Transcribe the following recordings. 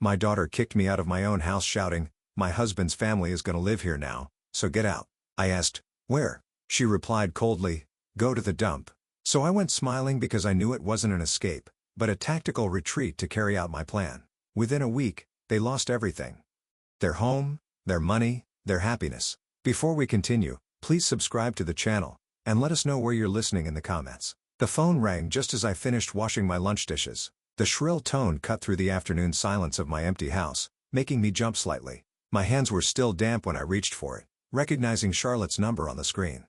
My daughter kicked me out of my own house shouting, "My husband's family is gonna live here now, so get out." I asked, "Where?" She replied coldly, "Go to the dump." So I went smiling because I knew it wasn't an escape, but a tactical retreat to carry out my plan. Within a week, they lost everything. Their home, their money, their happiness. Before we continue, please subscribe to the channel, and let us know where you're listening in the comments. The phone rang just as I finished washing my lunch dishes. The shrill tone cut through the afternoon silence of my empty house, making me jump slightly. My hands were still damp when I reached for it, recognizing Charlotte's number on the screen.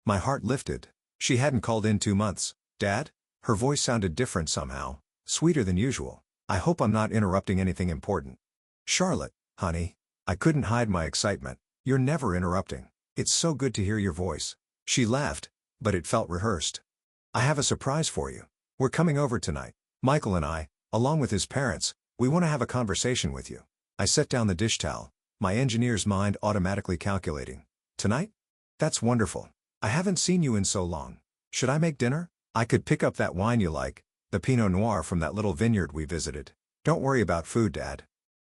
My heart lifted. She hadn't called in 2 months. "Dad?" Her voice sounded different somehow, sweeter than usual. "I hope I'm not interrupting anything important." "Charlotte, honey." I couldn't hide my excitement. "You're never interrupting. It's so good to hear your voice." She laughed, but it felt rehearsed. "I have a surprise for you. We're coming over tonight. Michael and I, along with his parents, we want to have a conversation with you." I set down the dish towel, my engineer's mind automatically calculating. "Tonight? That's wonderful. I haven't seen you in so long. Should I make dinner? I could pick up that wine you like, the Pinot Noir from that little vineyard we visited." "Don't worry about food, Dad."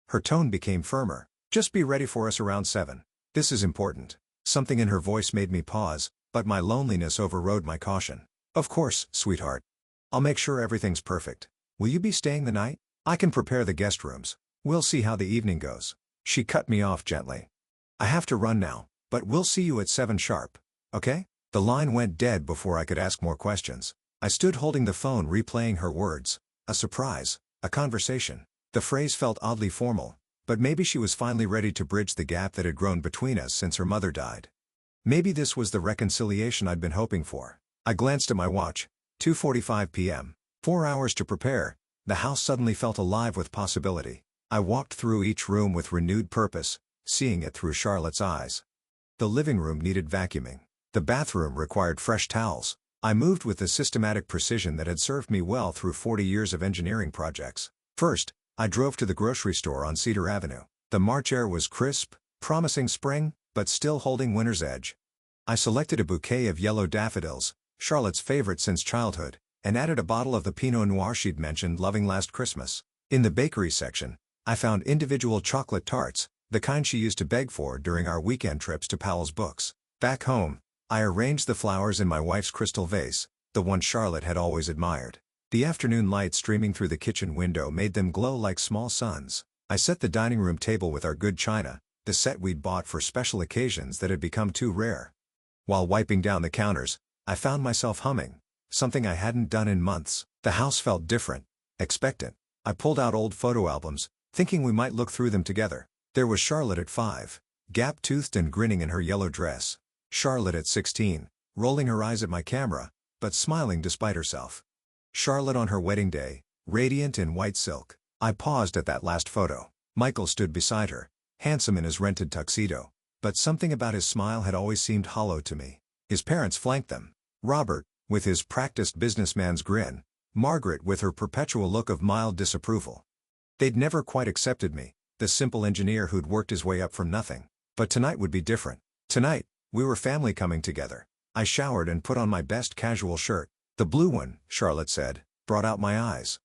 Her tone became firmer. "Just be ready for us around 7. This is important." Something in her voice made me pause, but my loneliness overrode my caution. "Of course, sweetheart. I'll make sure everything's perfect. Will you be staying the night? I can prepare the guest rooms. We'll see how the evening goes." She cut me off gently. "I have to run now, but we'll see you at 7 sharp. Okay?" The line went dead before I could ask more questions. I stood holding the phone replaying her words. A surprise, a conversation. The phrase felt oddly formal, but maybe she was finally ready to bridge the gap that had grown between us since her mother died. Maybe this was the reconciliation I'd been hoping for. I glanced at my watch. 2:45 p.m. 4 hours to prepare. The house suddenly felt alive with possibility. I walked through each room with renewed purpose, seeing it through Charlotte's eyes. The living room needed vacuuming. The bathroom required fresh towels. I moved with the systematic precision that had served me well through 40 years of engineering projects. First, I drove to the grocery store on Cedar Avenue. The March air was crisp, promising spring, but still holding winter's edge. I selected a bouquet of yellow daffodils, Charlotte's favorite since childhood, and added a bottle of the Pinot Noir she'd mentioned loving last Christmas. In the bakery section, I found individual chocolate tarts, the kind she used to beg for during our weekend trips to Powell's Books. Back home, I arranged the flowers in my wife's crystal vase, the one Charlotte had always admired. The afternoon light streaming through the kitchen window made them glow like small suns. I set the dining room table with our good china, the set we'd bought for special occasions that had become too rare. While wiping down the counters, I found myself humming, something I hadn't done in months. The house felt different, expectant. I pulled out old photo albums, thinking we might look through them together. There was Charlotte at 5, gap-toothed and grinning in her yellow dress. Charlotte at 16, rolling her eyes at my camera, but smiling despite herself. Charlotte on her wedding day, radiant in white silk. I paused at that last photo. Michael stood beside her, handsome in his rented tuxedo, but something about his smile had always seemed hollow to me. His parents flanked them. Robert, with his practiced businessman's grin, Margaret with her perpetual look of mild disapproval. They'd never quite accepted me, the simple engineer who'd worked his way up from nothing. But tonight would be different. Tonight, we were family coming together. I showered and put on my best casual shirt. "The blue one," Charlotte said, brought out my eyes.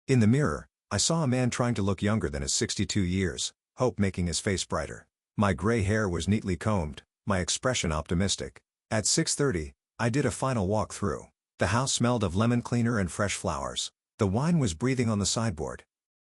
In the mirror, I saw a man trying to look younger than his 62 years, hope making his face brighter. My gray hair was neatly combed, my expression optimistic. At 6:30, I did a final walk through. The house smelled of lemon cleaner and fresh flowers. The wine was breathing on the sideboard.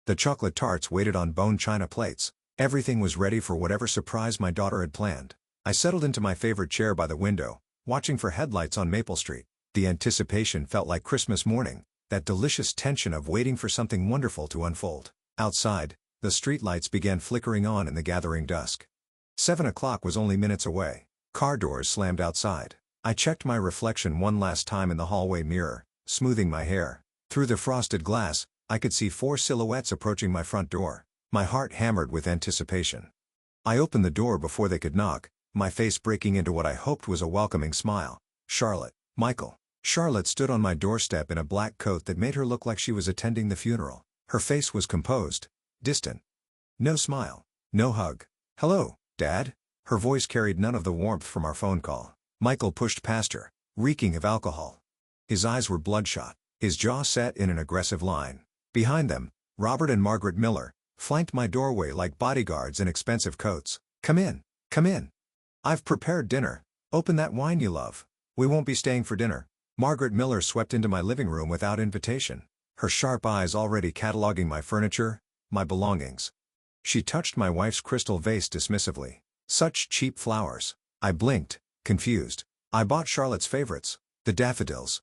The chocolate tarts waited on bone china plates. Everything was ready for whatever surprise my daughter had planned. I settled into my favorite chair by the window, watching for headlights on Maple Street. The anticipation felt like Christmas morning, that delicious tension of waiting for something wonderful to unfold. Outside, the streetlights began flickering on in the gathering dusk. 7 o'clock was only minutes away. Car doors slammed outside. I checked my reflection one last time in the hallway mirror, smoothing my hair. Through the frosted glass, I could see 4 silhouettes approaching my front door. My heart hammered with anticipation. I opened the door before they could knock, my face breaking into what I hoped was a welcoming smile. "Charlotte, Michael." Charlotte stood on my doorstep in a black coat that made her look like she was attending the funeral. Her face was composed, distant. No smile, no hug. "Hello, Dad." Her voice carried none of the warmth from our phone call. Michael pushed past her, reeking of alcohol. His eyes were bloodshot, his jaw set in an aggressive line. Behind them, Robert and Margaret Miller, flanked my doorway like bodyguards in expensive coats. "Come in, come in. I've prepared dinner. Open that wine you love. We won't be staying for dinner." Margaret Miller swept into my living room without invitation, her sharp eyes already cataloging my furniture, my belongings. She touched my wife's crystal vase dismissively. "Such cheap flowers." I blinked, confused. "I bought Charlotte's favorites, the daffodils."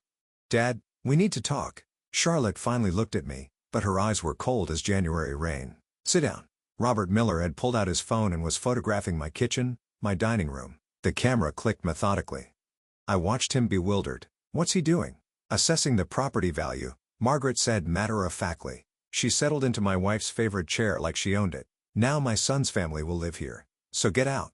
"Dad, we need to talk." Charlotte finally looked at me, but her eyes were cold as January rain. "Sit down." Robert Miller had pulled out his phone and was photographing my kitchen, my dining room. The camera clicked methodically. I watched him bewildered. "What's he doing?" "Assessing the property value," Margaret said matter-of-factly. She settled into my wife's favorite chair like she owned it. "Now my son's family will live here. So get out."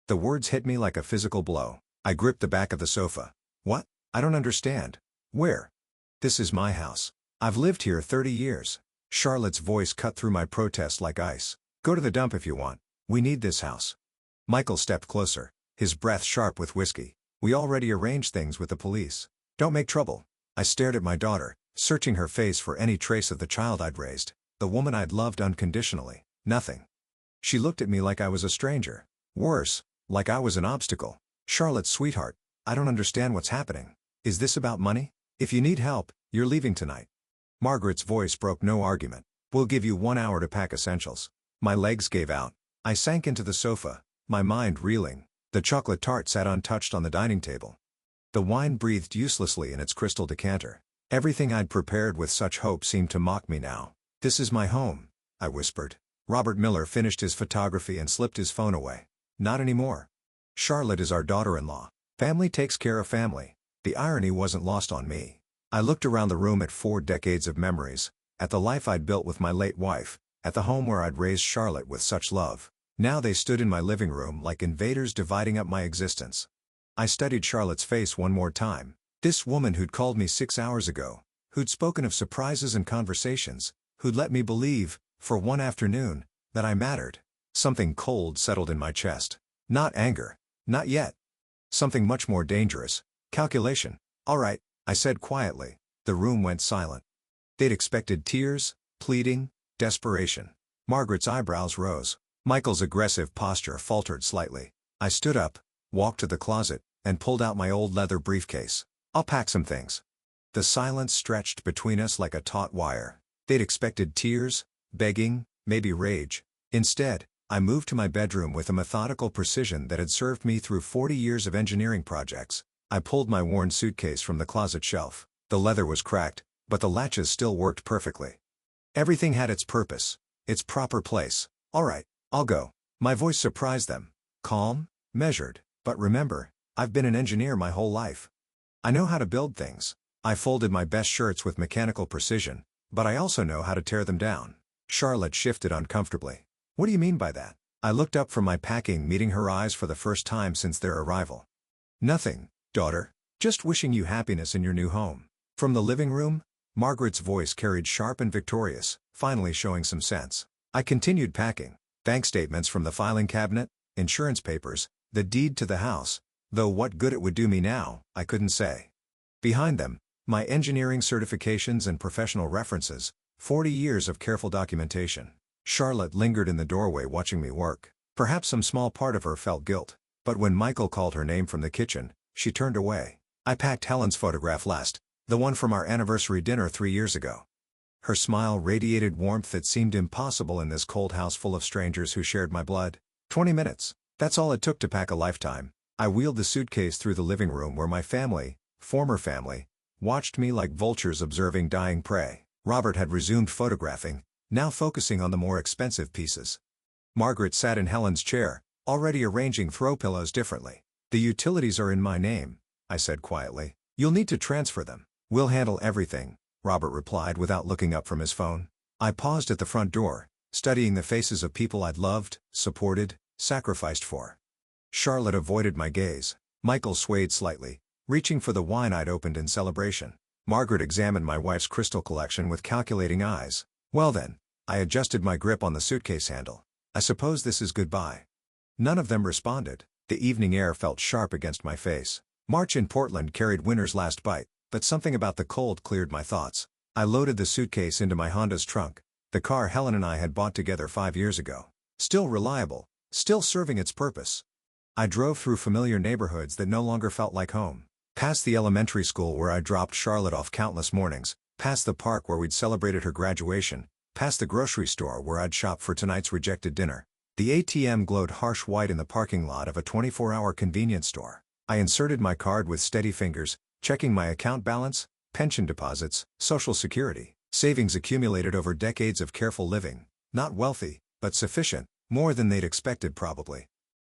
The words hit me like a physical blow. I gripped the back of the sofa. "What? I don't understand." "Where? This is my house. I've lived here 30 years. Charlotte's voice cut through my protest like ice. "Go to the dump if you want. We need this house." Michael stepped closer, his breath sharp with whiskey. "We already arranged things with the police. Don't make trouble." I stared at my daughter, searching her face for any trace of the child I'd raised, the woman I'd loved unconditionally. Nothing. She looked at me like I was a stranger. Worse, like I was an obstacle. "Charlotte, sweetheart, I don't understand what's happening. Is this about money? If you need help, you're leaving tonight." Margaret's voice broke no argument. "We'll give you 1 hour to pack essentials." My legs gave out. I sank into the sofa, my mind reeling. The chocolate tart sat untouched on the dining table. The wine breathed uselessly in its crystal decanter. Everything I'd prepared with such hope seemed to mock me now. "This is my home," I whispered. Robert Miller finished his photography and slipped his phone away. "Not anymore. Charlotte is our daughter-in-law. Family takes care of family." The irony wasn't lost on me. I looked around the room at 4 decades of memories, at the life I'd built with my late wife, at the home where I'd raised Charlotte with such love. Now they stood in my living room like invaders dividing up my existence. I studied Charlotte's face one more time. This woman who'd called me 6 hours ago, who'd spoken of surprises and conversations, who'd let me believe, for one afternoon, that I mattered. Something cold settled in my chest. Not anger. Not yet. Something much more dangerous. Calculation. "All right," I said quietly. The room went silent. They'd expected tears, pleading, desperation. Margaret's eyebrows rose. Michael's aggressive posture faltered slightly. I stood up, walked to the closet, and pulled out my old leather briefcase. "I'll pack some things." The silence stretched between us like a taut wire. They'd expected tears, begging, maybe rage. Instead, I moved to my bedroom with a methodical precision that had served me through 40 years of engineering projects. I pulled my worn suitcase from the closet shelf. The leather was cracked, but the latches still worked perfectly. Everything had its purpose, its proper place. "All right, I'll go." My voice surprised them. Calm, measured. "But remember, I've been an engineer my whole life. I know how to build things. I folded my best shirts with mechanical precision, but I also know how to tear them down." Charlotte shifted uncomfortably. "What do you mean by that?" I looked up from my packing, meeting her eyes for the first time since their arrival. "Nothing, daughter. Just wishing you happiness in your new home." From the living room, Margaret's voice carried sharp and victorious, finally showing some sense. I continued packing. Bank statements from the filing cabinet, insurance papers, the deed to the house, though what good it would do me now, I couldn't say. Behind them, my engineering certifications and professional references, 40 years of careful documentation. Charlotte lingered in the doorway watching me work. Perhaps some small part of her felt guilt, but when Michael called her name from the kitchen, she turned away. I packed Helen's photograph last, the one from our anniversary dinner 3 years ago. Her smile radiated warmth that seemed impossible in this cold house full of strangers who shared my blood. 20 minutes. That's all it took to pack a lifetime. I wheeled the suitcase through the living room where my family, former family, watched me like vultures observing dying prey. Robert had resumed photographing, now focusing on the more expensive pieces. Margaret sat in Helen's chair, already arranging throw pillows differently. "The utilities are in my name," I said quietly. "You'll need to transfer them." "We'll handle everything," Robert replied without looking up from his phone. I paused at the front door, studying the faces of people I'd loved, supported, sacrificed for. Charlotte avoided my gaze. Michael swayed slightly, reaching for the wine I'd opened in celebration. Margaret examined my wife's crystal collection with calculating eyes. "Well then," I adjusted my grip on the suitcase handle. "I suppose this is goodbye." None of them responded. The evening air felt sharp against my face. March in Portland carried winter's last bite, but something about the cold cleared my thoughts. I loaded the suitcase into my Honda's trunk. The The car Helen and I had bought together 5 years ago. Still reliable, still serving its purpose. I drove through familiar neighborhoods that no longer felt like home. Past the elementary school where I dropped Charlotte off countless mornings, past the park where we'd celebrated her graduation, past the grocery store where I'd shopped for tonight's rejected dinner. The ATM glowed harsh white in the parking lot of a 24-hour convenience store. I inserted my card with steady fingers, checking my account balance, pension deposits, Social Security, savings accumulated over decades of careful living. Not wealthy, but sufficient, more than they'd expected probably.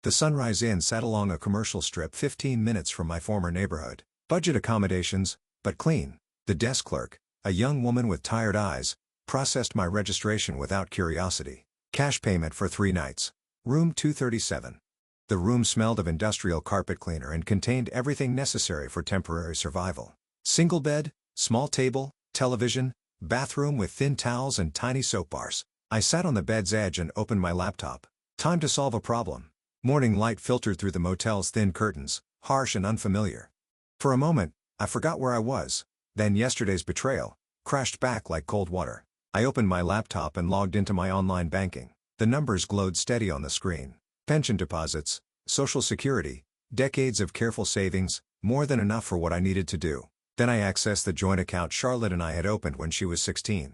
The Sunrise Inn sat along a commercial strip 15 minutes from my former neighborhood. Budget accommodations, but clean. The desk clerk, a young woman with tired eyes, processed my registration without curiosity. Cash payment for 3 nights. Room 237. The room smelled of industrial carpet cleaner and contained everything necessary for temporary survival. Single bed, small table, television, bathroom with thin towels and tiny soap bars. I sat on the bed's edge and opened my laptop. Time to solve a problem. Morning light filtered through the motel's thin curtains, harsh and unfamiliar. For a moment, I forgot where I was. Then yesterday's betrayal crashed back like cold water. I opened my laptop and logged into my online banking. The numbers glowed steady on the screen. Pension deposits, Social Security, decades of careful savings, more than enough for what I needed to do. Then I accessed the joint account Charlotte and I had opened when she was 16.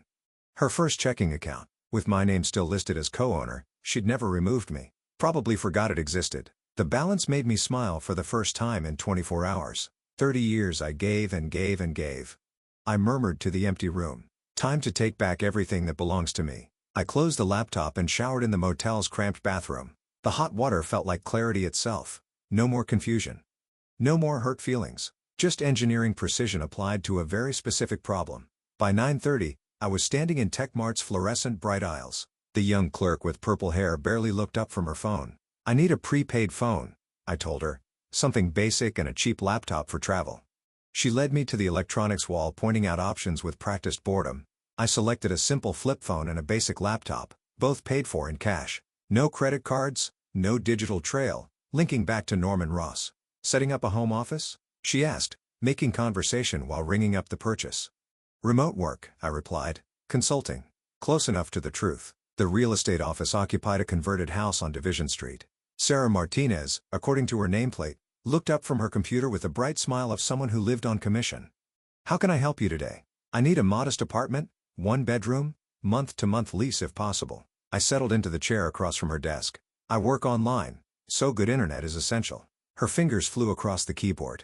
Her first checking account, with my name still listed as co-owner. She'd never removed me. Probably forgot it existed. The balance made me smile for the first time in 24 hours. 30 years I gave and gave and gave. I murmured to the empty room. Time to take back everything that belongs to me. I closed the laptop and showered in the motel's cramped bathroom. The hot water felt like clarity itself. No more confusion. No more hurt feelings. Just engineering precision applied to a very specific problem. By 9:30, I was standing in TechMart's fluorescent bright aisles. The young clerk with purple hair barely looked up from her phone. I need a prepaid phone, I told her. Something basic and a cheap laptop for travel. She led me to the electronics wall, pointing out options with practiced boredom. I selected a simple flip phone and a basic laptop, both paid for in cash. No credit cards, no digital trail, linking back to Norman Ross. Setting up a home office? She asked, making conversation while ringing up the purchase. Remote work, I replied. Consulting. Close enough to the truth. The real estate office occupied a converted house on Division Street. Sarah Martinez, according to her nameplate, looked up from her computer with the bright smile of someone who lived on commission. How can I help you today? I need a modest apartment, 1 bedroom, month-to-month lease if possible. I settled into the chair across from her desk. I work online, so good internet is essential. Her fingers flew across the keyboard.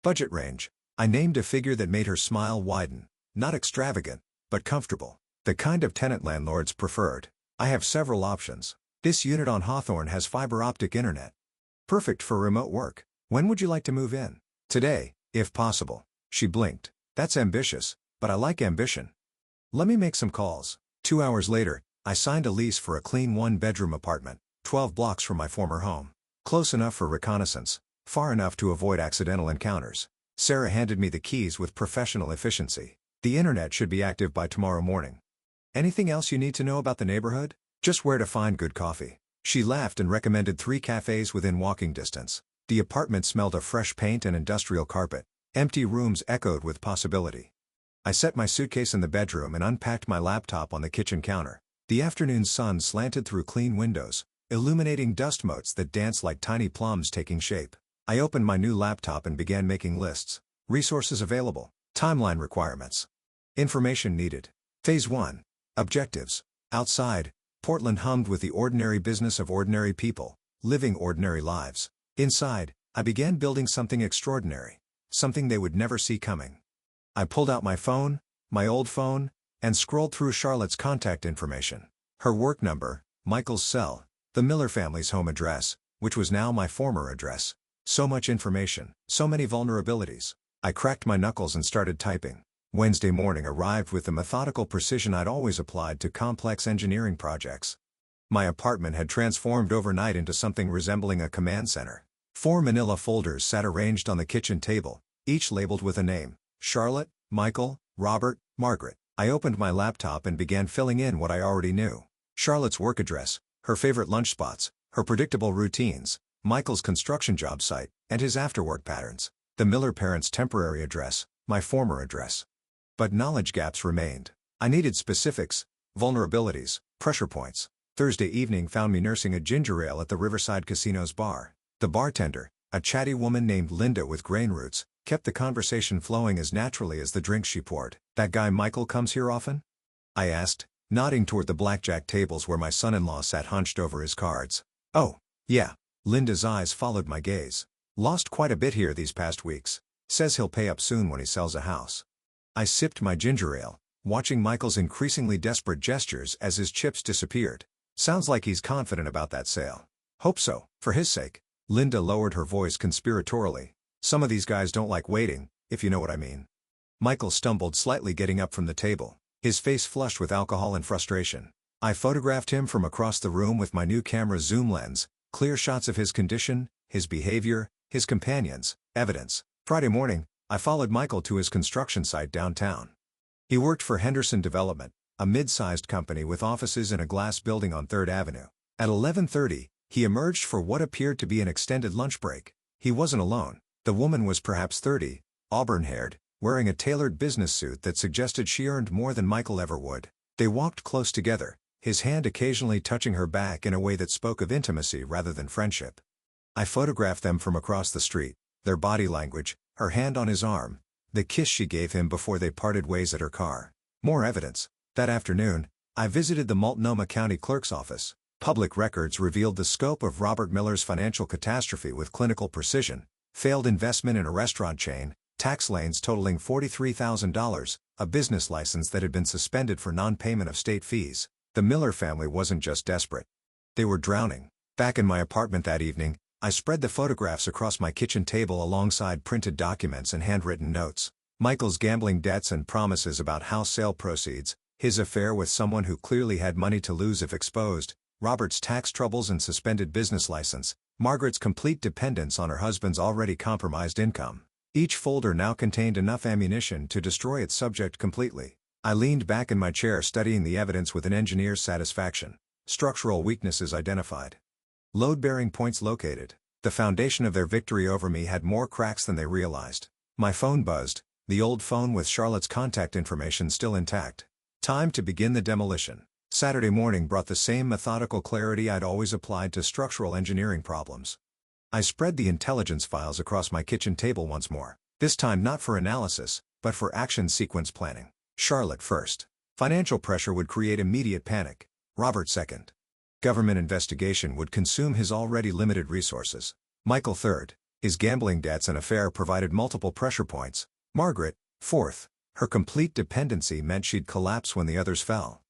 Budget range. I named a figure that made her smile widen. Not extravagant, but comfortable. The kind of tenant landlords preferred. I have several options. This unit on Hawthorne has fiber optic internet. Perfect for remote work. When would you like to move in? Today, if possible. She blinked. That's ambitious, but I like ambition. Let me make some calls. 2 hours later, I signed a lease for a clean 1-bedroom apartment, 12 blocks from my former home. Close enough for reconnaissance, far enough to avoid accidental encounters. Sarah handed me the keys with professional efficiency. The internet should be active by tomorrow morning. Anything else you need to know about the neighborhood? Just where to find good coffee. She laughed and recommended 3 cafes within walking distance. The apartment smelled of fresh paint and industrial carpet. Empty rooms echoed with possibility. I set my suitcase in the bedroom and unpacked my laptop on the kitchen counter. The afternoon sun slanted through clean windows, illuminating dust motes that danced like tiny plums taking shape. I opened my new laptop and began making lists. Resources available. Timeline requirements. Information needed. Phase 1. Objectives. Outside, Portland hummed with the ordinary business of ordinary people, living ordinary lives. Inside, I began building something extraordinary. Something they would never see coming. I pulled out my phone, my old phone, and scrolled through Charlotte's contact information. Her work number, Michael's cell, the Miller family's home address, which was now my former address. So much information, so many vulnerabilities. I cracked my knuckles and started typing. Wednesday morning arrived with the methodical precision I'd always applied to complex engineering projects. My apartment had transformed overnight into something resembling a command center. 4 manila folders sat arranged on the kitchen table, each labeled with a name: Charlotte, Michael, Robert, Margaret. I opened my laptop and began filling in what I already knew. Charlotte's work address, her favorite lunch spots, her predictable routines, Michael's construction job site, and his afterwork patterns. The Miller parents' temporary address, my former address. But knowledge gaps remained. I needed specifics, Vulnerabilities, pressure points. Thursday evening found me nursing a ginger ale at the Riverside Casino's bar. The bartender, a chatty woman named Linda with grain roots, kept the conversation flowing as naturally as the drinks she poured. "That guy Michael comes here often?" I asked, nodding toward the blackjack tables where my son-in-law sat hunched over his cards. "Oh, yeah." Linda's eyes followed my gaze. "Lost quite a bit here these past weeks. Says he'll pay up soon when he sells a house." I sipped my ginger ale, watching Michael's increasingly desperate gestures as his chips disappeared. "Sounds like he's confident about that sale." "Hope so, for his sake." Linda lowered her voice conspiratorially. "Some of these guys don't like waiting, if you know what I mean." Michael stumbled slightly getting up from the table, his face flushed with alcohol and frustration. I photographed him from across the room with my new camera zoom lens, clear shots of his condition, his behavior, his companions, evidence. Friday morning, I followed Michael to his construction site downtown. He worked for Henderson Development, a mid-sized company with offices in a glass building on 3rd Avenue. At 11:30, he emerged for what appeared to be an extended lunch break. He wasn't alone. The woman was perhaps 30, auburn-haired, wearing a tailored business suit that suggested she earned more than Michael ever would. They walked close together, his hand occasionally touching her back in a way that spoke of intimacy rather than friendship. I photographed them from across the street, their body language, her hand on his arm, the kiss she gave him before they parted ways at her car. More evidence. That afternoon, I visited the Multnomah County Clerk's office. Public records revealed the scope of Robert Miller's financial catastrophe with clinical precision: failed investment in a restaurant chain, tax liens totaling $43,000, a business license that had been suspended for non-payment of state fees. The Miller family wasn't just desperate. They were drowning. Back in my apartment that evening, I spread the photographs across my kitchen table alongside printed documents and handwritten notes. Michael's gambling debts and promises about house sale proceeds, his affair with someone who clearly had money to lose if exposed, Robert's tax troubles and suspended business license, Margaret's complete dependence on her husband's already compromised income. Each folder now contained enough ammunition to destroy its subject completely. I leaned back in my chair studying the evidence with an engineer's satisfaction. Structural weaknesses identified. Load-bearing points located. The foundation of their victory over me had more cracks than they realized. My phone buzzed, the old phone with Charlotte's contact information still intact. Time to begin the demolition. Saturday morning brought the same methodical clarity I'd always applied to structural engineering problems. I spread the intelligence files across my kitchen table once more, this time not for analysis, but for action sequence planning. Charlotte first. Financial pressure would create immediate panic. Robert second. Government investigation would consume his already limited resources. Michael third. His gambling debts and affair provided multiple pressure points. Margaret, fourth. Her complete dependency meant she'd collapse when the others fell.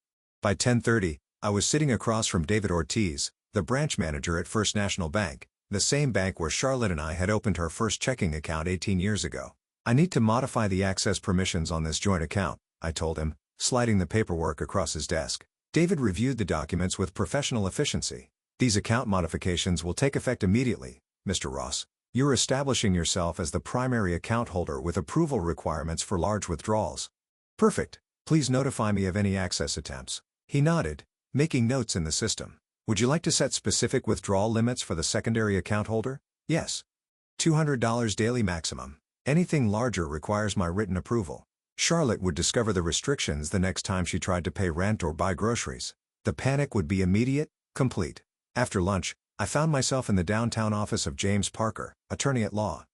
By 10:30, I was sitting across from David Ortiz, the branch manager at First National Bank, the same bank where Charlotte and I had opened her first checking account 18 years ago. "I need to modify the access permissions on this joint account," I told him, sliding the paperwork across his desk. David reviewed the documents with professional efficiency. "These account modifications will take effect immediately, Mr. Ross. You're establishing yourself as the primary account holder with approval requirements for large withdrawals." "Perfect. Please notify me of any access attempts." He nodded, making notes in the system. "Would you like to set specific withdrawal limits for the secondary account holder?" "Yes. $200 daily maximum. Anything larger requires my written approval." Charlotte would discover the restrictions the next time she tried to pay rent or buy groceries. The panic would be immediate, complete. After lunch, I found myself in the downtown office of James Parker, attorney at law.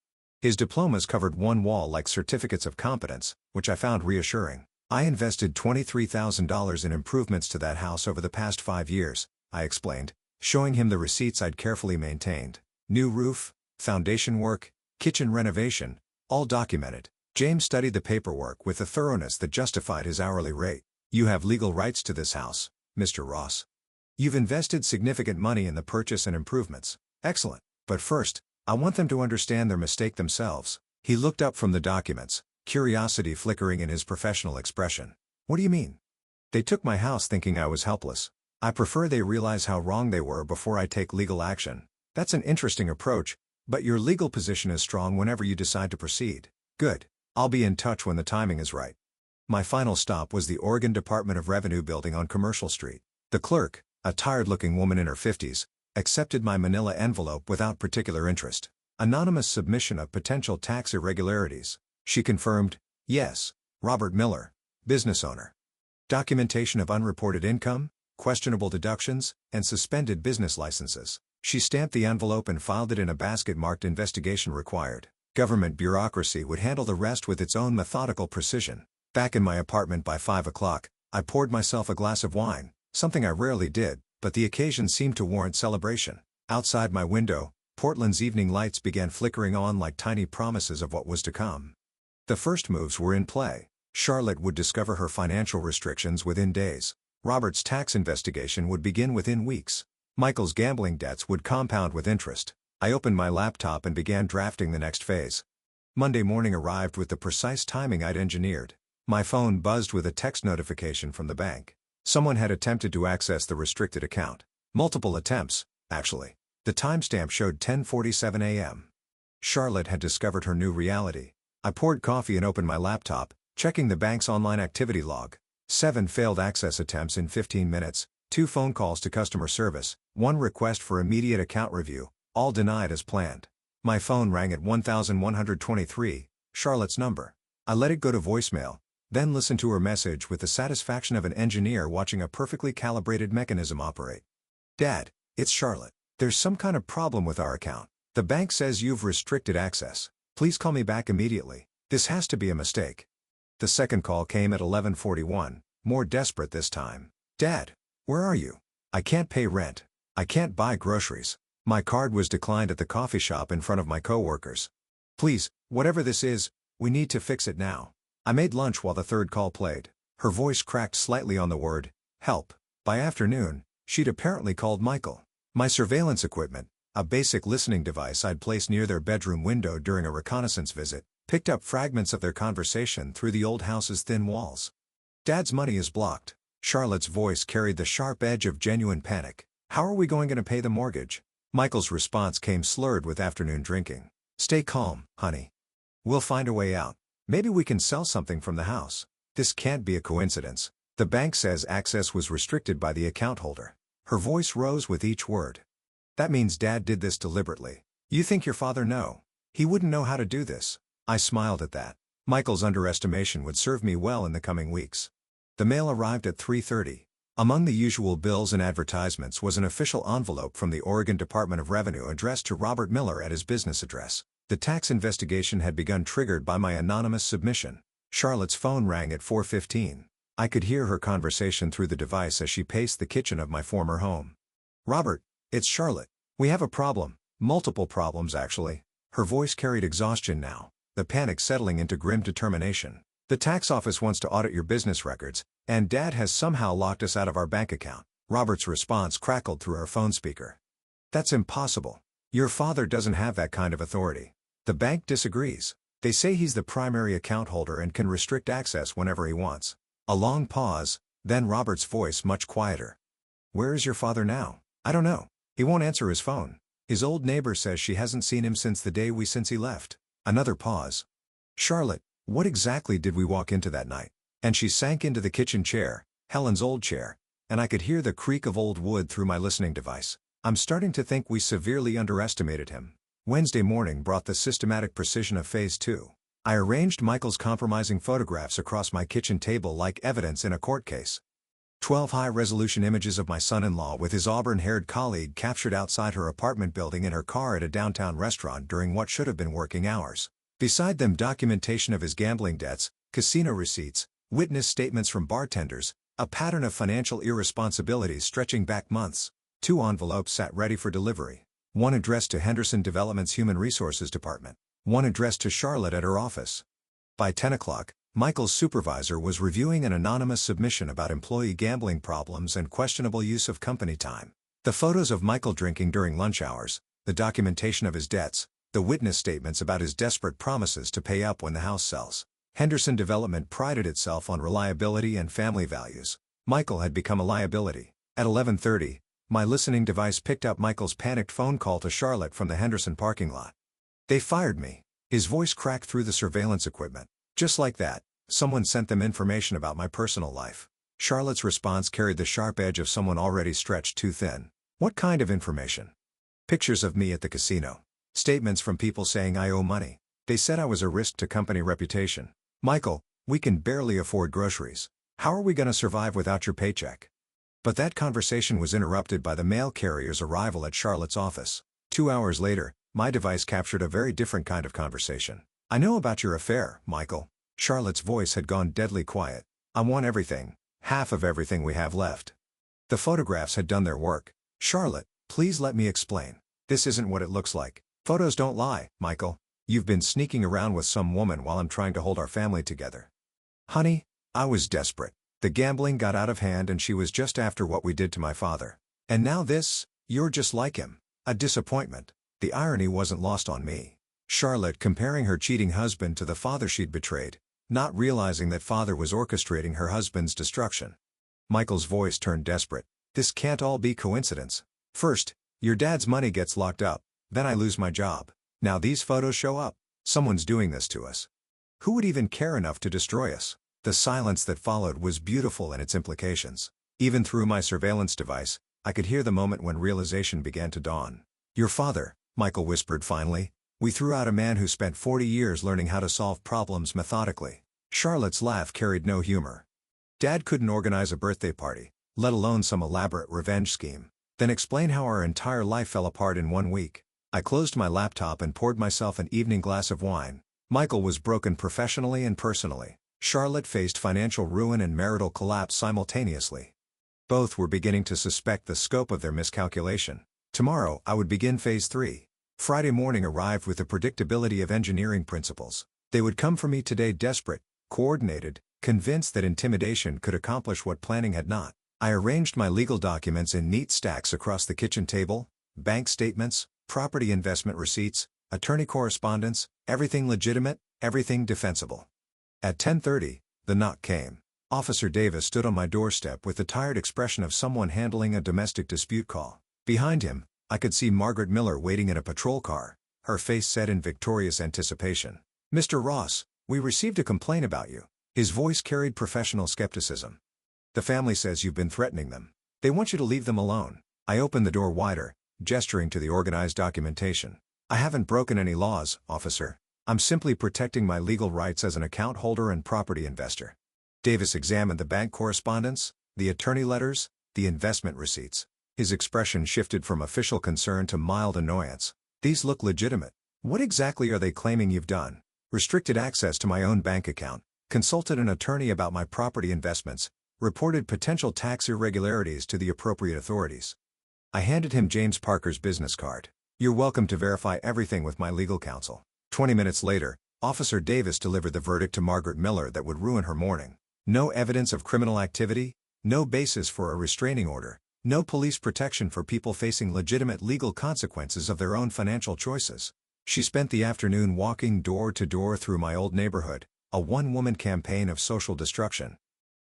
His diplomas covered one wall like certificates of competence, which I found reassuring. "I invested $23,000 in improvements to that house over the past 5 years, I explained, showing him the receipts I'd carefully maintained. New roof, foundation work, kitchen renovation, all documented. James studied the paperwork with a thoroughness that justified his hourly rate. "You have legal rights to this house, Mr. Ross. You've invested significant money in the purchase and improvements. Excellent. But first, I want them to understand their mistake themselves." He looked up from the documents, curiosity flickering in his professional expression. "What do you mean?" "They took my house thinking I was helpless. I prefer they realize how wrong they were before I take legal action." "That's an interesting approach, but your legal position is strong whenever you decide to proceed." "Good. I'll be in touch when the timing is right." My final stop was the Oregon Department of Revenue building on Commercial Street. The clerk, a tired-looking woman in her 50s, accepted my manila envelope without particular interest. Anonymous submission of potential tax irregularities. She confirmed, "Yes, Robert Miller, business owner." Documentation of unreported income, questionable deductions, and suspended business licenses. She stamped the envelope and filed it in a basket marked investigation required. Government bureaucracy would handle the rest with its own methodical precision. Back in my apartment by 5 o'clock, I poured myself a glass of wine, something I rarely did, but the occasion seemed to warrant celebration. Outside my window, Portland's evening lights began flickering on like tiny promises of what was to come. The first moves were in play. Charlotte would discover her financial restrictions within days. Robert's tax investigation would begin within weeks. Michael's gambling debts would compound with interest. I opened my laptop and began drafting the next phase. Monday morning arrived with the precise timing I'd engineered. My phone buzzed with a text notification from the bank. Someone had attempted to access the restricted account. Multiple attempts, actually. The timestamp showed 10:47 a.m. Charlotte had discovered her new reality. I poured coffee and opened my laptop, checking the bank's online activity log. 7 failed access attempts in 15 minutes, 2 phone calls to customer service, 1 request for immediate account review, all denied as planned. My phone rang at 1123, Charlotte's number. I let it go to voicemail, then listened to her message with the satisfaction of an engineer watching a perfectly calibrated mechanism operate. Dad, it's Charlotte. There's some kind of problem with our account. The bank says you've restricted access. Please call me back immediately. This has to be a mistake. The second call came at 11:41, more desperate this time. Dad, where are you? I can't pay rent. I can't buy groceries. My card was declined at the coffee shop in front of my coworkers. Please, whatever this is, we need to fix it now. I made lunch while the third call played. Her voice cracked slightly on the word, help. By afternoon, she'd apparently called Michael. My surveillance equipment, a basic listening device I'd placed near their bedroom window during a reconnaissance visit, picked up fragments of their conversation through the old house's thin walls. Dad's money is blocked. Charlotte's voice carried the sharp edge of genuine panic. How are we going to pay the mortgage? Michael's response came slurred with afternoon drinking. Stay calm, honey. We'll find a way out. Maybe we can sell something from the house. This can't be a coincidence. The bank says access was restricted by the account holder. Her voice rose with each word. That means Dad did this deliberately. You think your father no? He wouldn't know how to do this. I smiled at that. Michael's underestimation would serve me well in the coming weeks. The mail arrived at 3:30. Among the usual bills and advertisements was an official envelope from the Oregon Department of Revenue addressed to Robert Miller at his business address. The tax investigation had begun, triggered by my anonymous submission. Charlotte's phone rang at 4:15. I could hear her conversation through the device as she paced the kitchen of my former home. Robert, it's Charlotte. We have a problem. Multiple problems, actually. Her voice carried exhaustion now, the panic settling into grim determination. The tax office wants to audit your business records, and Dad has somehow locked us out of our bank account. Robert's response crackled through our phone speaker. That's impossible. Your father doesn't have that kind of authority. The bank disagrees. They say he's the primary account holder and can restrict access whenever he wants. A long pause, then Robert's voice much quieter. Where is your father now? I don't know. He won't answer his phone. His old neighbor says she hasn't seen him since the day since he left. Another pause. Charlotte, what exactly did we walk into that night? And she sank into the kitchen chair, Helen's old chair, and I could hear the creak of old wood through my listening device. I'm starting to think we severely underestimated him. Wednesday morning brought the systematic precision of Phase 2. I arranged Michael's compromising photographs across my kitchen table like evidence in a court case. 12 high-resolution images of my son-in-law with his auburn-haired colleague captured outside her apartment building in her car at a downtown restaurant during what should have been working hours. Beside them, documentation of his gambling debts, casino receipts, witness statements from bartenders, a pattern of financial irresponsibilities stretching back months. 2 envelopes sat ready for delivery. One addressed to Henderson Development's Human Resources Department. One addressed to Charlotte at her office. By 10 o'clock, Michael's supervisor was reviewing an anonymous submission about employee gambling problems and questionable use of company time. The photos of Michael drinking during lunch hours, the documentation of his debts, the witness statements about his desperate promises to pay up when the house sells. Henderson Development prided itself on reliability and family values. Michael had become a liability. At 11:30, my listening device picked up Michael's panicked phone call to Charlotte from the Henderson parking lot. They fired me. His voice cracked through the surveillance equipment. Just like that, someone sent them information about my personal life. Charlotte's response carried the sharp edge of someone already stretched too thin. What kind of information? Pictures of me at the casino. Statements from people saying I owe money. They said I was a risk to company reputation. Michael, we can barely afford groceries. How are we gonna survive without your paycheck? But that conversation was interrupted by the mail carrier's arrival at Charlotte's office. 2 hours later, my device captured a very different kind of conversation. I know about your affair, Michael. Charlotte's voice had gone deadly quiet. I want everything. Half of everything we have left. The photographs had done their work. Charlotte, please let me explain. This isn't what it looks like. Photos don't lie, Michael. You've been sneaking around with some woman while I'm trying to hold our family together. Honey, I was desperate. The gambling got out of hand and she was just after what we did to my father. And now this, you're just like him. A disappointment. The irony wasn't lost on me. Charlotte comparing her cheating husband to the father she'd betrayed, not realizing that father was orchestrating her husband's destruction. Michael's voice turned desperate. This can't all be coincidence. First, your dad's money gets locked up, then I lose my job. Now these photos show up. Someone's doing this to us. Who would even care enough to destroy us? The silence that followed was beautiful in its implications. Even through my surveillance device, I could hear the moment when realization began to dawn. Your father, Michael whispered finally. We threw out a man who spent 40 years learning how to solve problems methodically. Charlotte's laugh carried no humor. Dad couldn't organize a birthday party, let alone some elaborate revenge scheme. Then explain how our entire life fell apart in 1 week. I closed my laptop and poured myself an evening glass of wine. Michael was broken professionally and personally. Charlotte faced financial ruin and marital collapse simultaneously. Both were beginning to suspect the scope of their miscalculation. Tomorrow I would begin phase 3. Friday morning arrived with the predictability of engineering principles. They would come for me today desperate, coordinated, convinced that intimidation could accomplish what planning had not. I arranged my legal documents in neat stacks across the kitchen table, bank statements, property investment receipts, attorney correspondence, everything legitimate, everything defensible. At 10:30, the knock came. Officer Davis stood on my doorstep with the tired expression of someone handling a domestic dispute call. Behind him, I could see Margaret Miller waiting in a patrol car, her face set in victorious anticipation. Mr. Ross, we received a complaint about you. His voice carried professional skepticism. The family says you've been threatening them. They want you to leave them alone. I opened the door wider, gesturing to the organized documentation. I haven't broken any laws, officer. I'm simply protecting my legal rights as an account holder and property investor. Davis examined the bank correspondence, the attorney letters, the investment receipts. His expression shifted from official concern to mild annoyance. These look legitimate. What exactly are they claiming you've done? Restricted access to my own bank account, consulted an attorney about my property investments, reported potential tax irregularities to the appropriate authorities. I handed him James Parker's business card. You're welcome to verify everything with my legal counsel. 20 minutes later, Officer Davis delivered the verdict to Margaret Miller that would ruin her morning. No evidence of criminal activity, no basis for a restraining order, no police protection for people facing legitimate legal consequences of their own financial choices. She spent the afternoon walking door to door through my old neighborhood, a one-woman campaign of social destruction.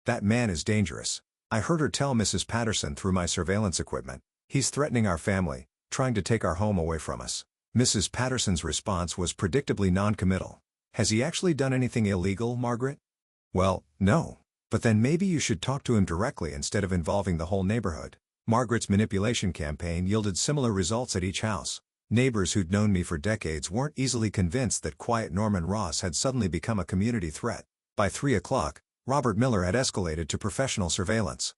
That man is dangerous. I heard her tell Mrs. Patterson through my surveillance equipment. He's threatening our family, trying to take our home away from us. Mrs. Patterson's response was predictably non-committal. Has he actually done anything illegal, Margaret? Well, no. But then maybe you should talk to him directly instead of involving the whole neighborhood. Margaret's manipulation campaign yielded similar results at each house. Neighbors who'd known me for decades weren't easily convinced that quiet Norman Ross had suddenly become a community threat. By 3 o'clock, Robert Miller had escalated to professional surveillance.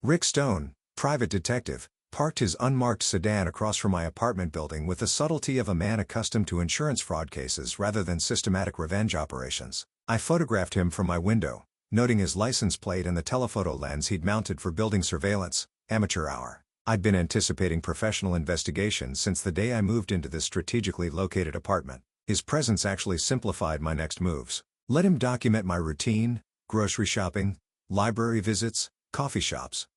Rick Stone, private detective, parked his unmarked sedan across from my apartment building with the subtlety of a man accustomed to insurance fraud cases rather than systematic revenge operations. I photographed him from my window, noting his license plate and the telephoto lens he'd mounted for building surveillance. Amateur hour. I'd been anticipating professional investigation since the day I moved into this strategically located apartment. His presence actually simplified my next moves. Let him document my routine, grocery shopping, library visits, coffee shops.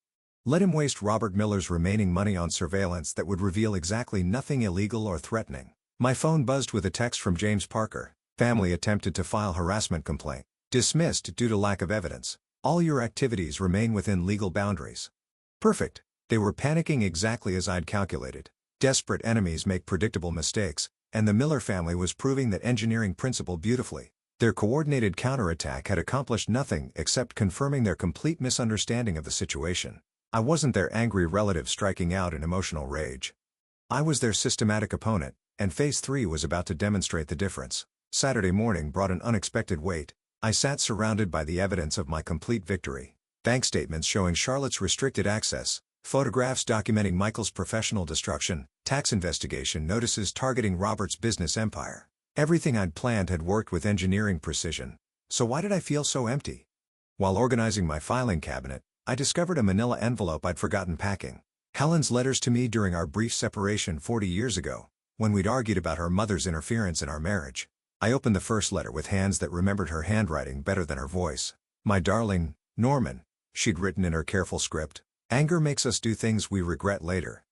Let him waste Robert Miller's remaining money on surveillance that would reveal exactly nothing illegal or threatening. My phone buzzed with a text from James Parker. Family attempted to file harassment complaint. Dismissed due to lack of evidence. All your activities remain within legal boundaries. Perfect. They were panicking exactly as I'd calculated. Desperate enemies make predictable mistakes, and the Miller family was proving that engineering principle beautifully. Their coordinated counterattack had accomplished nothing except confirming their complete misunderstanding of the situation. I wasn't their angry relative striking out in emotional rage. I was their systematic opponent, and Phase 3 was about to demonstrate the difference. Saturday morning brought an unexpected weight. I sat surrounded by the evidence of my complete victory. bank statements showing Charlotte's restricted access, photographs documenting Michael's professional destruction, tax investigation notices targeting Robert's business empire. Everything I'd planned had worked with engineering precision. So why did I feel so empty? While organizing my filing cabinet, I discovered a manila envelope I'd forgotten packing. Helen's letters to me during our brief separation 40 years ago, when we'd argued about her mother's interference in our marriage. I opened the first letter with hands that remembered her handwriting better than her voice. "My darling, Norman," she'd written in her careful script. "Anger makes us do things we regret later.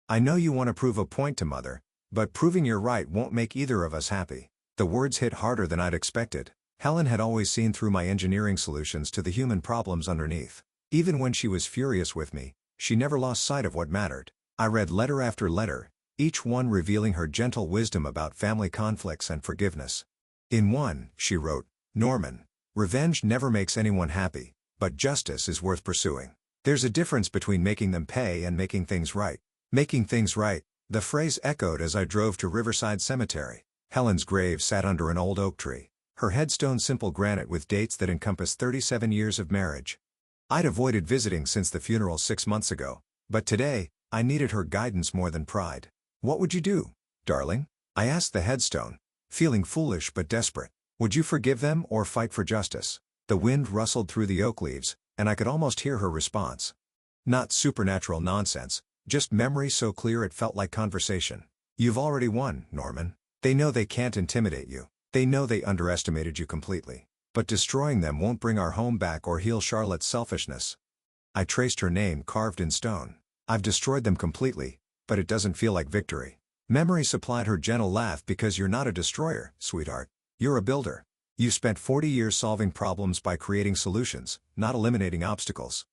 I know you want to prove a point to Mother, but proving you're right won't make either of us happy." The words hit harder than I'd expected. Helen had always seen through my engineering solutions to the human problems underneath. Even when she was furious with me, she never lost sight of what mattered. I read letter after letter, each one revealing her gentle wisdom about family conflicts and forgiveness. In one, she wrote, "Norman, revenge never makes anyone happy, but justice is worth pursuing. There's a difference between making them pay and making things right." Making things right, the phrase echoed as I drove to Riverside Cemetery. Helen's grave sat under an old oak tree, her headstone simple granite with dates that encompassed 37 years of marriage. I'd avoided visiting since the funeral 6 months ago, but today, I needed her guidance more than pride. "What would you do, darling?" I asked the headstone, feeling foolish but desperate. "Would you forgive them or fight for justice?" The wind rustled through the oak leaves, and I could almost hear her response. Not supernatural nonsense, just memory so clear it felt like conversation. "You've already won, Norman. They know they can't intimidate you. They know they underestimated you completely. But destroying them won't bring our home back or heal Charlotte's selfishness." I traced her name carved in stone. "I've destroyed them completely, but it doesn't feel like victory." Memory supplied her gentle laugh. "Because you're not a destroyer, sweetheart. You're a builder. You spent 40 years solving problems by creating solutions, not eliminating obstacles."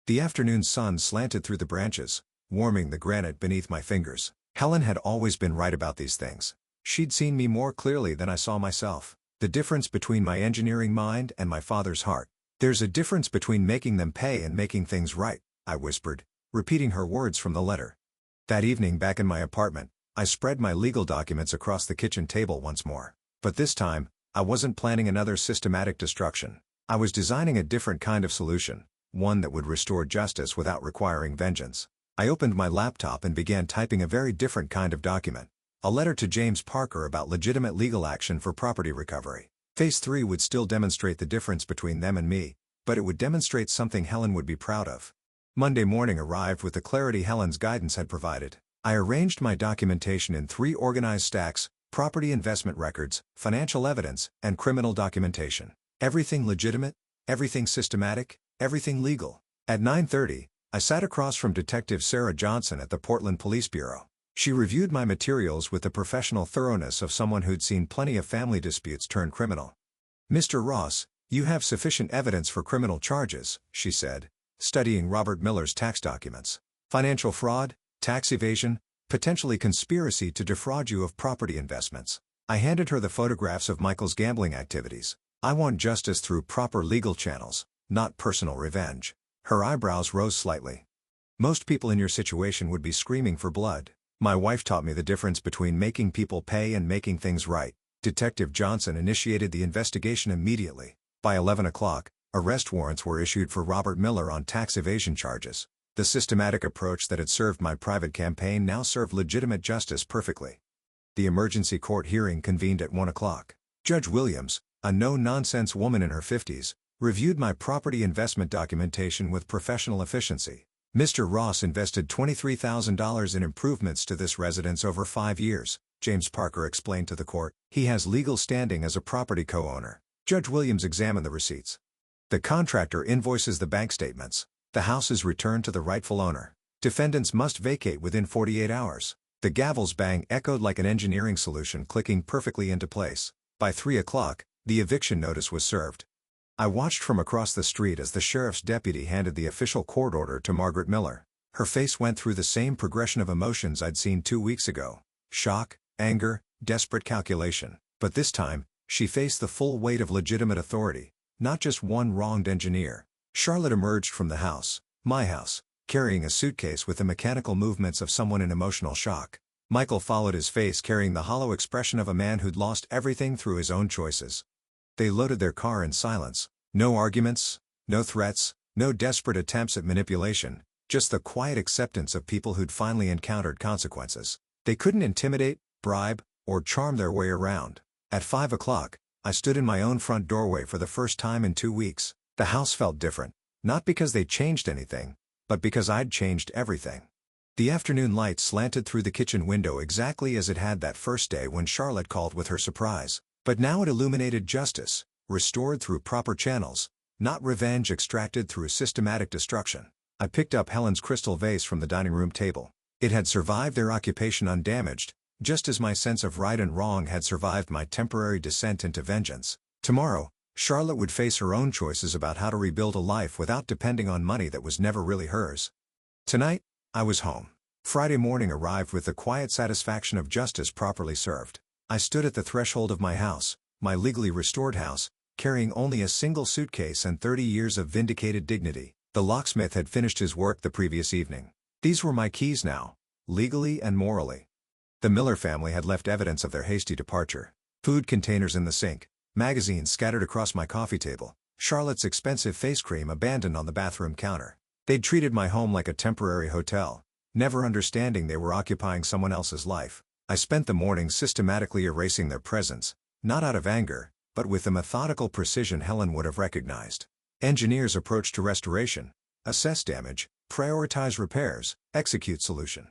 The afternoon sun slanted through the branches, warming the granite beneath my fingers. Helen had always been right about these things. She'd seen me more clearly than I saw myself. The difference between my engineering mind and my father's heart. "There's a difference between making them pay and making things right," I whispered, repeating her words from the letter. That evening back in my apartment, I spread my legal documents across the kitchen table once more. But this time, I wasn't planning another systematic destruction. I was designing a different kind of solution, one that would restore justice without requiring vengeance. I opened my laptop and began typing a very different kind of document. A letter to James Parker about legitimate legal action for property recovery. Phase 3 would still demonstrate the difference between them and me, but it would demonstrate something Helen would be proud of. Monday morning arrived with the clarity Helen's guidance had provided. I arranged my documentation in 3 organized stacks: property investment records, financial evidence, and criminal documentation. Everything legitimate, everything systematic, everything legal. At 9:30, I sat across from Detective Sarah Johnson at the Portland Police Bureau. She reviewed my materials with the professional thoroughness of someone who'd seen plenty of family disputes turn criminal. "Mr. Ross, you have sufficient evidence for criminal charges," she said, studying Robert Miller's tax documents. "Financial fraud, tax evasion, potentially conspiracy to defraud you of property investments." I handed her the photographs of Michael's gambling activities. "I want justice through proper legal channels, not personal revenge." Her eyebrows rose slightly. "Most people in your situation would be screaming for blood. My wife taught me the difference between making people pay and making things right." Detective Johnson initiated the investigation immediately. By 11 o'clock, arrest warrants were issued for Robert Miller on tax evasion charges. The systematic approach that had served my private campaign now served legitimate justice perfectly. The emergency court hearing convened at 1 o'clock. Judge Williams, a no-nonsense woman in her 50s, reviewed my property investment documentation with professional efficiency. "Mr. Ross invested $23,000 in improvements to this residence over 5 years, James Parker explained to the court. "He has legal standing as a property co-owner." Judge Williams examined the receipts. "The contractor invoices the bank statements. The house is returned to the rightful owner. Defendants must vacate within 48 hours. The gavel's bang echoed like an engineering solution clicking perfectly into place. By 3 o'clock, the eviction notice was served. I watched from across the street as the sheriff's deputy handed the official court order to Margaret Miller. Her face went through the same progression of emotions I'd seen 2 weeks ago. Shock, anger, desperate calculation. But this time, she faced the full weight of legitimate authority, not just one wronged engineer. Charlotte emerged from the house, my house, carrying a suitcase with the mechanical movements of someone in emotional shock. Michael followed, his face carrying the hollow expression of a man who'd lost everything through his own choices. They loaded their car in silence. No arguments, no threats, No desperate attempts at manipulation, just the quiet acceptance of people who'd finally encountered consequences. They couldn't intimidate, bribe, or charm their way around. At 5 o'clock, I stood in my own front doorway for the first time in 2 weeks. The house felt different, not because they changed anything, but because I'd changed everything. The afternoon light slanted through the kitchen window exactly as it had that first day when Charlotte called with her surprise. But now it illuminated justice, restored through proper channels, not revenge extracted through systematic destruction. I picked up Helen's crystal vase from the dining room table. It had survived their occupation undamaged, just as my sense of right and wrong had survived my temporary descent into vengeance. Tomorrow, Charlotte would face her own choices about how to rebuild a life without depending on money that was never really hers. Tonight, I was home. Friday morning arrived with the quiet satisfaction of justice properly served. I stood at the threshold of my house, my legally restored house, carrying only a single suitcase and 30 years of vindicated dignity. The locksmith had finished his work the previous evening. These were my keys now, legally and morally. The Miller family had left evidence of their hasty departure. Food containers in the sink, magazines scattered across my coffee table, Charlotte's expensive face cream abandoned on the bathroom counter. They'd treated my home like a temporary hotel, never understanding they were occupying someone else's life. I spent the morning systematically erasing their presence, not out of anger, but with the methodical precision Helen would have recognized. Engineers approach to restoration: assess damage, prioritize repairs, execute solution.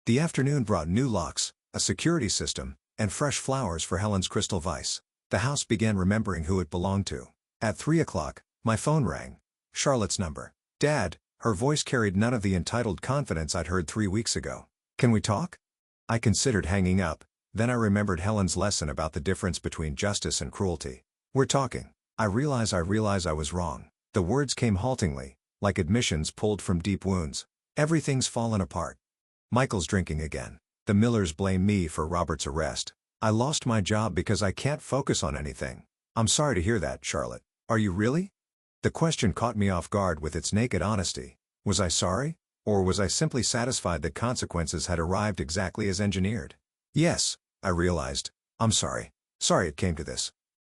The afternoon brought new locks, a security system, and fresh flowers for Helen's crystal vase. The house began remembering who it belonged to. At 3 o'clock, my phone rang. Charlotte's number. "Dad," her voice carried none of the entitled confidence I'd heard 3 weeks ago. "Can we talk?" I considered hanging up, then I remembered Helen's lesson about the difference between justice and cruelty. "We're talking. I realize I was wrong." The words came haltingly, like admissions pulled from deep wounds. "Everything's fallen apart. Michael's drinking again. The Millers blame me for Robert's arrest. I lost my job because I can't focus on anything." "I'm sorry to hear that, Charlotte. Are you really?" The question caught me off guard with its naked honesty. Was I sorry? Or was I simply satisfied that consequences had arrived exactly as engineered? "Yes," I realized. "I'm sorry. Sorry it came to this.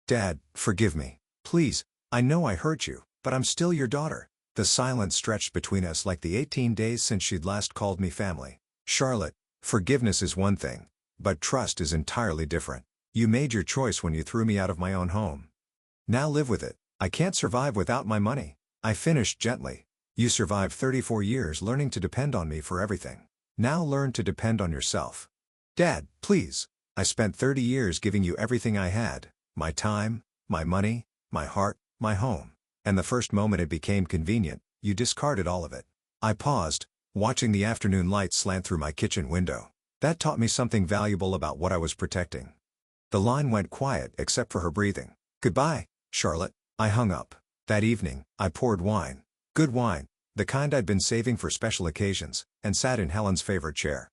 Dad, forgive me. Please, I know I hurt you, but I'm still your daughter." The silence stretched between us like the 18 days since she'd last called me family. "Charlotte, forgiveness is one thing, but trust is entirely different. You made your choice when you threw me out of my own home. Now live with it. I can't survive without my money." I finished gently. "You survived 34 years learning to depend on me for everything. Now learn to depend on yourself." "Dad, please. I spent 30 years giving you everything I had, my time, my money, my heart, my home. And the first moment it became convenient, you discarded all of it." I paused, watching the afternoon light slant through my kitchen window. That taught me something valuable about what I was protecting. The line went quiet except for her breathing. "Goodbye, Charlotte." I hung up. That evening, I poured wine. Good wine, the kind I'd been saving for special occasions, and sat in Helen's favorite chair.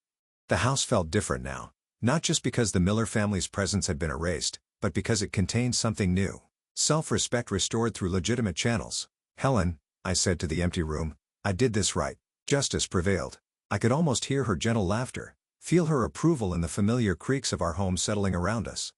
The house felt different now, not just because the Miller family's presence had been erased, but because it contained something new. Self-respect restored through legitimate channels. "Helen," I said to the empty room, "I did this right." Justice prevailed. I could almost hear her gentle laughter, feel her approval in the familiar creaks of our home settling around us.